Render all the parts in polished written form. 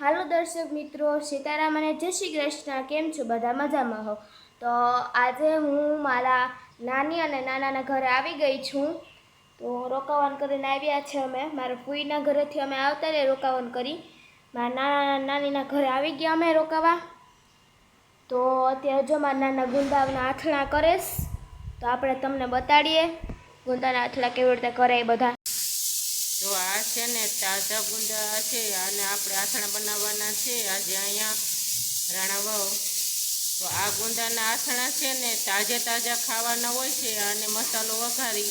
હાલો દર્શક મિત્રો, સીતારામ અને જય શ્રી કૃષ્ણ. કેમ છો? બધા મજામાં હો? તો આજે હું મારા નાની અને નાનાના ઘરે આવી ગઈ છું. તો રોકાવાનું કરીને આવ્યા છે અમે. મારા ફૂઈના ઘરેથી અમે આવતા રહે રોકાવાનું કરી. મારા નાના નાનીના ઘરે આવી ગયા અમે રોકાવા. તો અત્યારે જો મારા નાના ગુંદાના આથણા કરેશ. તો આપણે તમને બતાડીએ ગુંદાના આથણા કેવી રીતે કરે એ બધા. તો આ છે ને તાજા ગુંદા છે અને આપણે આથણા બનાવવાના છે આજે અહીંયા રાણાવાવ. તો આ ગુંદાના આથણા છે ને તાજા ખાવાના હોય છે અને મસાલો વઘારી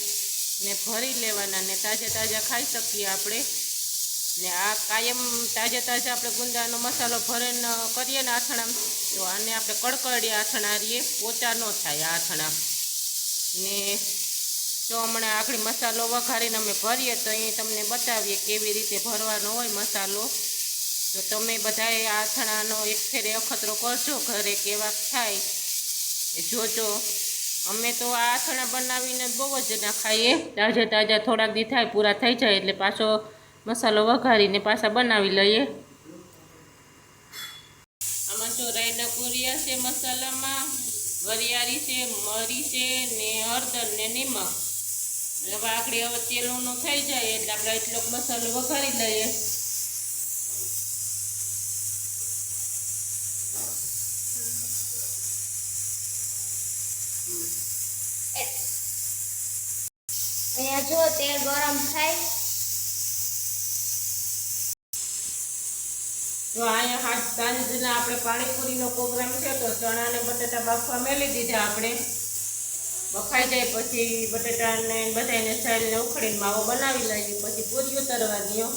ને ભરી લેવાના ને તાજા ખાઈ શકીએ આપણે. ને આ કાયમ તાજા આપણે ગુંદાનો મસાલો ભરીને કરીએ ને આથણા, તો આને આપણે કડકડિયા આથણા રહીએ, પોચા ન થાય આથણા. ને તો હમણાં આગળ મસાલો વઘારીને અમે ભરીએ તો અહીં તમને બતાવીએ કેવી રીતે ભરવાનો હોય મસાલો. તો તમે બધાએ આથણાનો એક ફેરે અખતરો કરજો ઘરે, કેવા થાય એ જોજો. અમે તો આ આથણા બનાવીને બહુ જ ના ખાઈએ, તાજા થોડાક દી થાય પૂરા થઈ જાય એટલે પાછો મસાલો વઘારીને પાછા બનાવી લઈએ. આમાં જો રાયના કોરિયા છે, મસાલામાં વરિયાળી છે, મરી છે ને હળદર ને નિમક. હવે આખડી હવે તેલનું થઈ જાય એટલે આપણે એટલો મસાલો વઘારી લઈએ. અહીંયા જો તેલ ગરમ થાય. તો અહીંયા સાંજના આપણે પાણીપુરીનો પ્રોગ્રામ છે તો ચણા ને બટાટા બાફવા મેલી દીધા આપણે. બફાઈ જાય પછી બટાટાને બધાને સાઈલને ઉખડીને માવો બનાવી લઈએ. પછી પૂરીઓ તરવાની.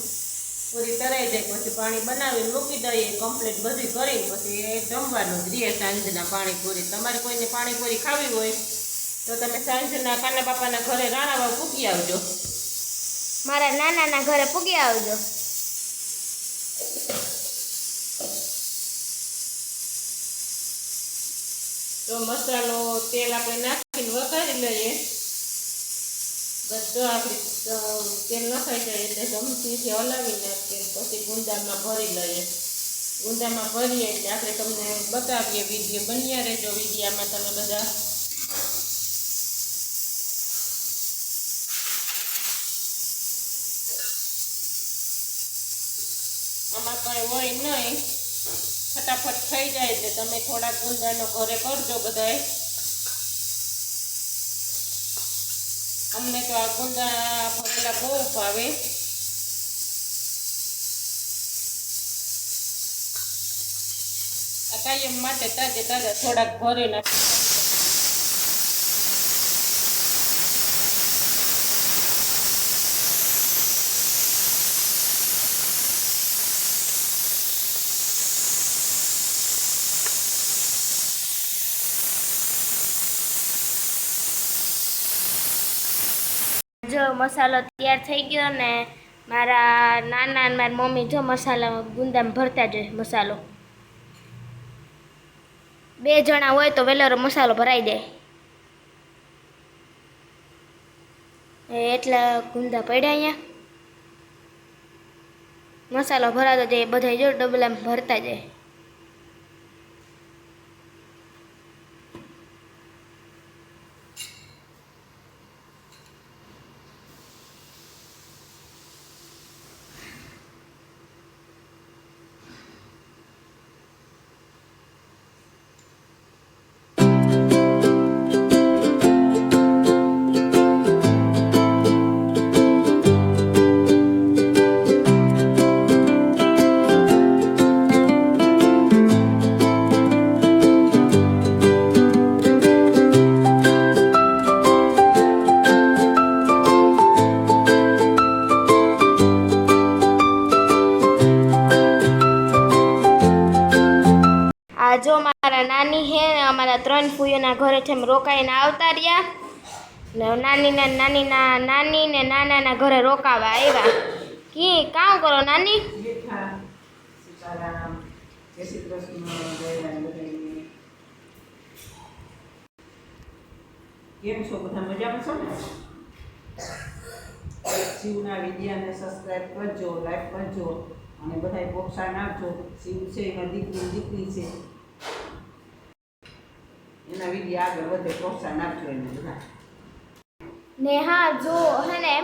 પૂરી તરાઈ જાય પછી પાણી બનાવીને મૂકી દઈએ કમ્પ્લીટ બધી કરી. પછી જમવાનું જ રહીએ સાંજના પાણીપુરી. તમારે કોઈને પાણીપુરી ખાવી હોય તો તમે સાંજના કાના બાપાના ઘરે રાણાવાવ પૂકી આવજો. મારા નાનાના ઘરે પૂગી આવજો. તો મસાલો તેલ આપણે નાખીને વઘારી લઈએ. બધું આપણે તેલ નખાઈ જાય એટલે ચમચીથી હલાવી નાખીએ. પછી ગુંદામાં ભરી લઈએ. ગુંદામાં ભરીએ એટલે આપણે તમને બતાવીએ. વિડીયો બન્યા રહેજો. વિડીયામાં તમે બધા આમાં કંઈ હોય નહીં, ફટાફટ થઈ જાય એટલે તમે થોડાક ગુંદાનો ઘરે કરજો બધાએ. અમને તો આ ગુંદા ભરેલા બહુ ભાવે. આ કાયમ માટે તાજા થોડાક ભરી નાખી. જો મસાલો તૈયાર થઈ ગયો ને મારા નાના અને મારી મમ્મી જો મસાલા ગુંદામાં ભરતા જોઈએ મસાલો. 2 જણા હોય તો વેલેરો મસાલો ભરાઈ જાય. એટલા ગુંદા પડ્યા અહીંયા. મસાલો ભરાતો જાય બધા જો ડબલામાં ભરતા જાય. જો મારા નાની હે અમારા 3 ફૂઈઓના ઘરેથી અમે રોકાઈને આવતા રહ્યા ને નાની ને નાનાના ઘરે રોકાવા આવ્યા. કી કામ કરો નાની? કેમ છો બધા? મજામાં છો ને? જીવના વિડિયાને સબસ્ક્રાઇબ કરજો, લાઈક કરજો. અને બધાય પ્રોત્સાહન આપજો. શિવ છે એમાં દીકરી છે એના વિડીયો આગળ વધે, પ્રોત્સાહન આપજો એને બધા. ને હા, જો હે ને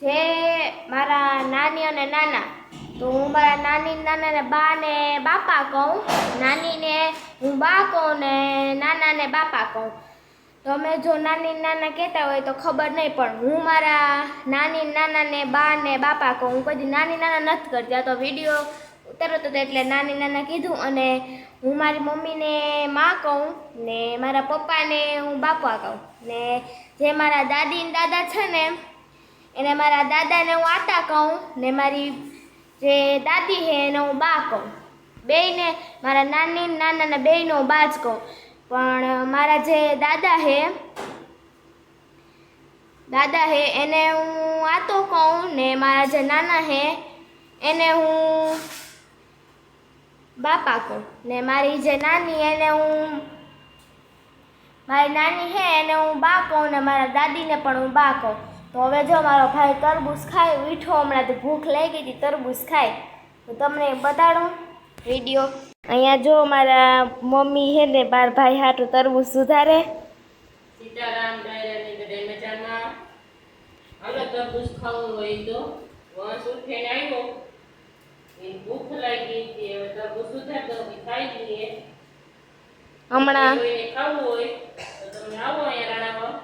જે મારા નાની અને નાના, તો હું મારા નાની નાનાને બા ને બાપા કહું, નાનીને હું બા કહું ને નાનાને બાપા કહું. તમે જો નાની નાના કહેતા હોય તો ખબર નહીં, પણ હું મારા નાની નાનાને બા ને બાપા કહું. હું કદી નાની નાના નથી કરતી. આ તો વિડીયો ઉતારતો હતો એટલે નાની નાના કીધું. અને હું મારી મમ્મીને માં કહું ને મારા પપ્પાને હું બાપા કહું. ને જે મારા દાદી ને દાદા છે ને એને મારા દાદાને હું આતા કહું ને મારી જે દાદી છે એને હું બા કહું. બેયને મારા નાની નાનાને બેયને હું બા જ કહું. પણ મારા જે દાદા હે એને હું આતો કહું ને મારા જે નાના હે એને હું બાપા કહું. ને મારી જે નાની એને મારી નાની હે એને હું બા કહું ને મારા દાદીને પણ હું બા કહું. તો હવે જો મારો ભાઈ તરબૂચ ખાય વીઠો, હમણાંથી ભૂખ લાગી હતી, તરબૂચ ખાય તો તમને બતાડું વિડીયો. અહીંયા જો મારા મમ્મી હે ને મારા ભાઈ હાટું તરબૂચ સુધારે. સીતારામ ડાયરાની બધે મજામાં. હાલો તરબૂચ ખાવું હોય તો વંશ ઉઠીને આવ્યો, એને ભૂખ લાગી હતી, હવે તરબૂચ સુધારતો ખાઈ લઈએ. હમણાં કોઈને ખાવું હોય તો તમે આવો અહીંયા રાણાવા.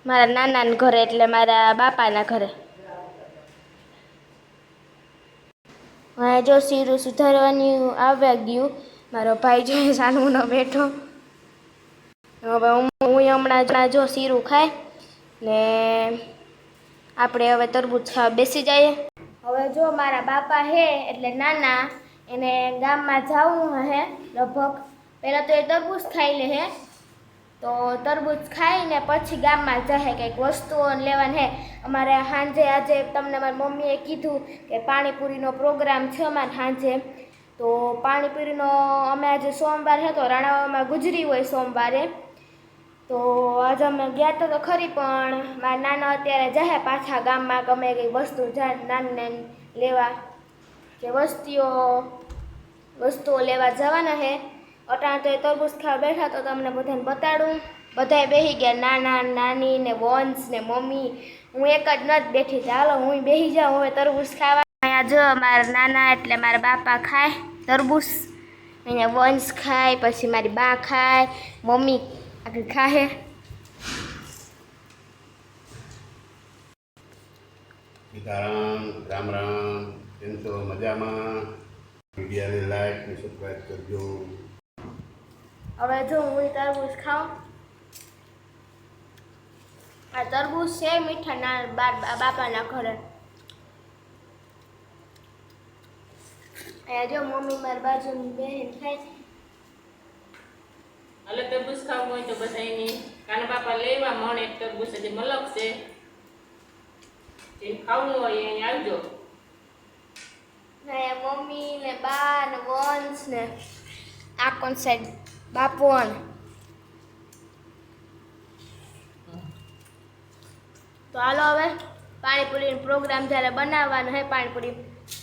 મારા નાનાના ઘરે એટલે મારા બાપાના ઘરે. હા, જો શીરું સુધારવાની આવ્યા ગયું. મારો ભાઈ જો સાનુનો બેઠો. હવે હું હમણાં જો શીરું ખાય ને આપણે હવે તરબૂચ ખાવા બેસી જઈએ. હવે જો મારા બાપા હે એટલે નાના, એને ગામમાં જવું હે લગભગ. પહેલાં તો એ તરબૂચ ખાઈ લે હે, તો તરબૂચ ખાઈને પછી ગામમાં જશે, કંઈક વસ્તુઓ લેવાની હે. અમારે સાંજે આજે તમને મારી મમ્મીએ કીધું કે પાણીપુરીનો પ્રોગ્રામ છે અમારે સાંજે. તો પાણીપુરીનો અમે આજે સોમવાર હતો, રાણાવામાં ગુજરી હોય સોમવારે. તો આજે અમે ગયા તો ખરી, પણ મારા નાના અત્યારે જાય પાછા ગામમાં ગમે કંઈ વસ્તુ જાય નાનીને લેવા, કે વસ્તુઓ લેવા જવાના છે. અટાણ તો એ તરબૂચ ખાવા બેઠા તો તમને બધાને બતાડું. બધાએ બેસી ગયા, નાના નાની ને વંશ ને મમ્મી. હું એક જ નથી બેઠી. ચાલો હું બેસી જાઉં હવે તરબૂચ ખાવા. અહીંયા જો મારા નાના એટલે મારા બાપા ખાય તરબૂચ, અહીંયા વંશ ખાય, પછી મારી બા ખાય, મમ્મી આગળ ખાહે. સીતારામ, રામ રામ. કેમ છો? મજામાં? વિડીયોને લાઈક ને સબસ્ક્રાઈબ કરજો. હવે જો હું તરબૂચ ખાઉં. આ તરબૂચ છે મીઠા ના બાપાના ઘરે. અહીંયા જો મમ્મી મારી બાજુની બહેન ખાય. હાલો તરબૂચ ખાવું હોય તો બધાયને કાના બાપા લેવા મણ એક તરબૂચ હજી મલક છે, જેને ખાવું હોય એને આવજો. ને મમ્મી ને બા ને વંશ ને આ કોણ સાઈડ બાપુન. તો હાલો હવે પાણીપુરીનો પ્રોગ્રામ જ્યારે બનાવવાનો હોય પાણીપુરી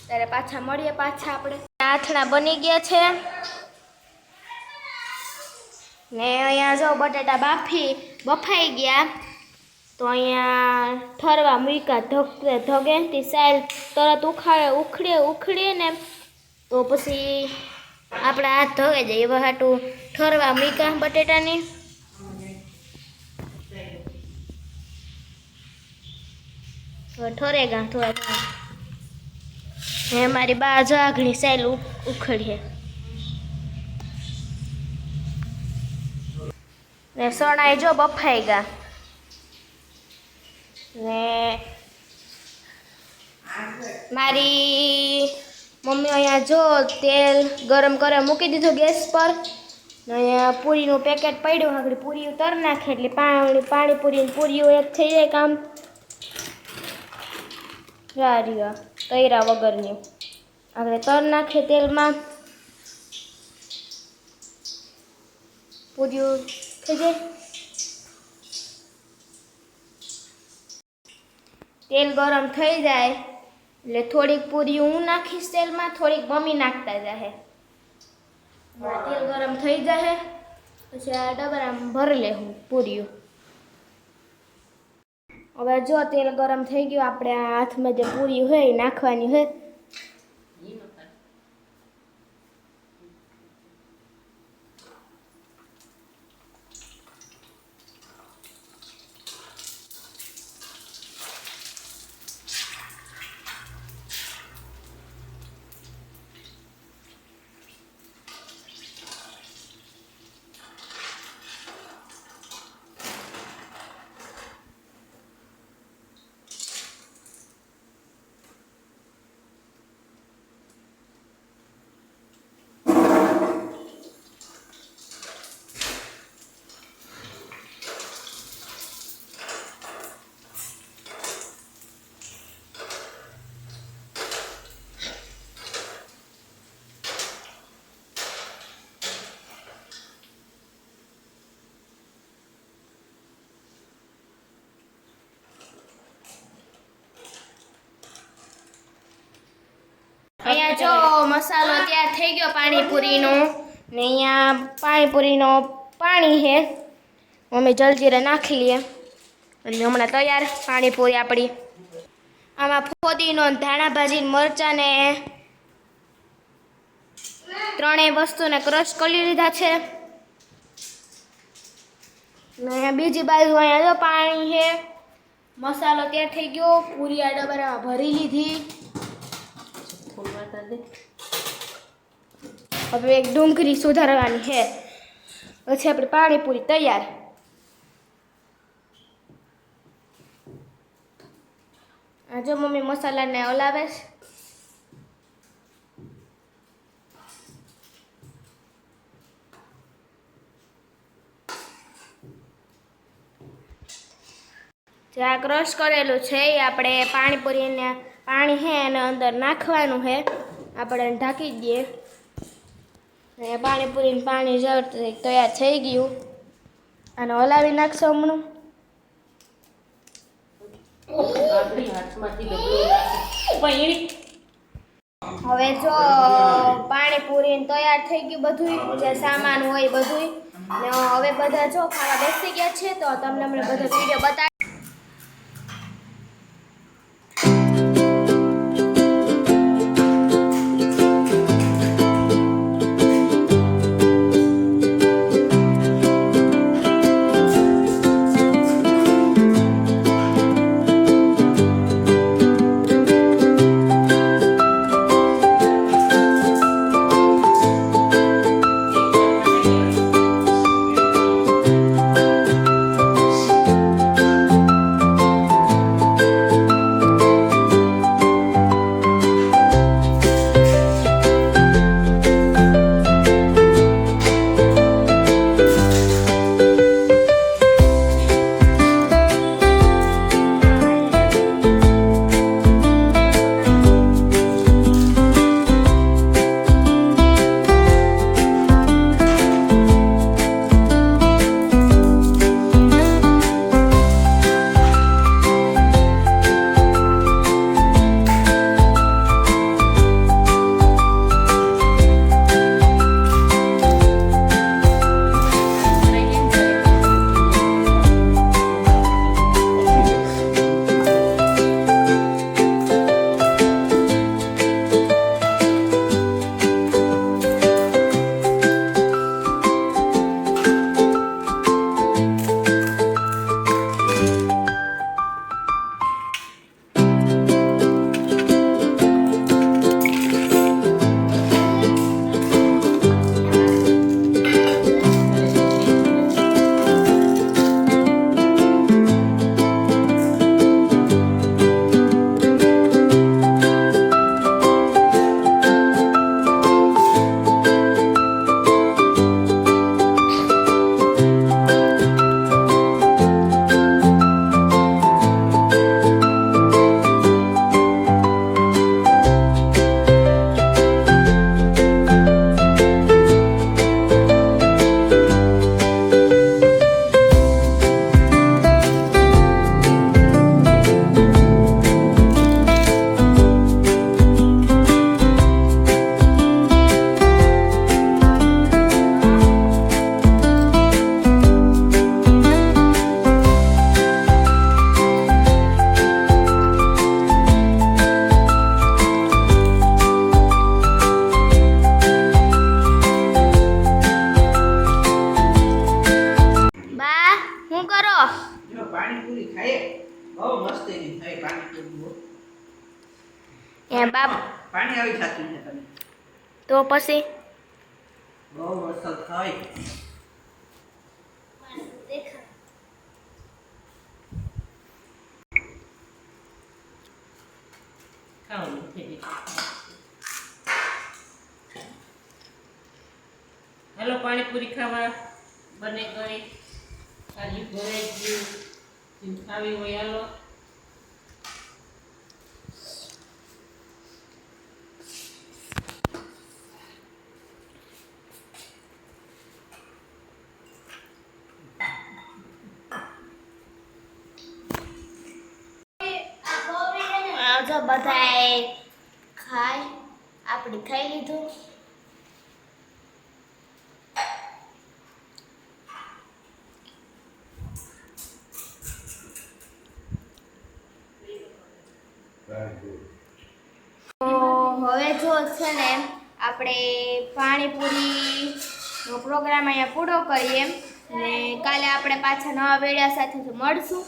ત્યારે પાછા મળીએ. આપણે આથણા બની ગયા છે ને અહીંયા જો બટાટા બફાઈ ગયા. તો અહીંયા ઠરવા મૂક્યા ધગેથી સાઈલ તરત ઉખડીએ ને તો પછી આપણા હાથ ધોઈ જાય એવા હાટું ઠરવા મૂક્યા બટેટાની. ઠરેગા થોડા ને મારી બા જો આગળની સાઈલ ઉખડીએ ને સણાઈ જો બફાઈ ગયા. ને મારી મમ્મી અહીંયા જો તેલ ગરમ કરે મૂકી દીધું ગેસ પર ને અહીંયા પૂરીનું પેકેટ પડ્યું. આગળ પૂરી તર નાખે એટલે પાણીપુરી પૂરીઓ એક થઈ જાય કામ. રારિયા તૈરા વગરની આગળ તર નાખે તેલમાં, પૂરીઓ થઈ જાય. તેલ ગરમ થઈ જાય એટલે થોડીક પૂરી હું નાખીશ તેલમાં, થોડીક મમ્મી નાખતા જાહે. તેલ ગરમ થઈ જાય પછી આ ડબરામાં ભરી લેવું પૂરીઓ. હવે જો તેલ ગરમ થઈ ગયું, આપણે આ હાથમાં જે પૂરી હોય એ નાખવાની હોય. અહીંયા જો મસાલો તૈયાર થઈ ગયો પાણીપુરીનો, ને અહીંયા પાણીપુરીનો પાણી છે. મમ્મી જલજીરા નાખી લઈએ એટલે હમણાં તૈયાર પાણીપુરી આપણી. આમાં ફોદીનો, ધાણા ભાજી, મરચાં ને ત્રણેય વસ્તુને ક્રશ કરી લીધા છે. ને અહીંયા બીજી બાજુ અહીંયા જો પાણી છે, મસાલો તૈયાર થઈ ગયો, પૂરી આ ડબરામાં ભરી લીધી. હવે એક ડુંગળી સુધારવાની છે, પછી આપણી પાણીપુરી તૈયાર. આ જો મમ્મી મસાલાને હલાવે છે. જે આ ક્રશ કરેલું છે એ આપણે પાણીપુરીને પાણી છે એને અંદર નાખવાનું છે. આપણે ઢાંકી દઈએ. અને પાણીપુરીને પાણી તૈયાર થઈ ગયું. અને હલાવી નાખશો હમણાં. હવે જો પાણીપુરી તૈયાર થઈ ગયું બધું, જે સામાન હોય બધું. ને હવે બધા જો ખાવા બેસી ગયા છે, તો તમને બધો વિડીયો બતાવી. બાપ પાણી આવી જતું છે તમે તો પછી બહુ વરસાદ થાય ખાવાનું થઈ ગયું. હાલો પાણીપુરી ખાવા બને ગઈ ખાલી ભરાઈ ગયું ખાવી હોય હાલો જો બધાએ ખાય આપણે ખાઈ લીધું તો હવે જો છે ને આપણે પાણીપુરીનો પ્રોગ્રામ અહીંયા પૂરો કરીએ ને કાલે આપણે પાછા નવા વિડીયો સાથે મળશું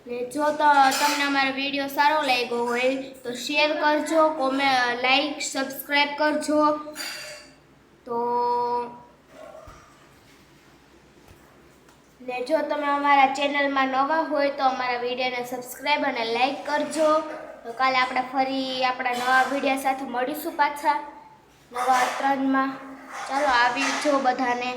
ને જો તો તમને અમારો વિડીયો સારો લાગ્યો હોય તો શેર કરજો લાઈક સબસ્ક્રાઈબ કરજો તો ને જો તમે અમારા ચેનલમાં નવા હોય તો અમારા વિડીયોને સબસ્ક્રાઈબ અને લાઈક કરજો તો કાલે આપણે ફરી આપણા નવા વિડીયો સાથે મળીશું પાછા નવા 3માં ચાલો આવી જો બધાને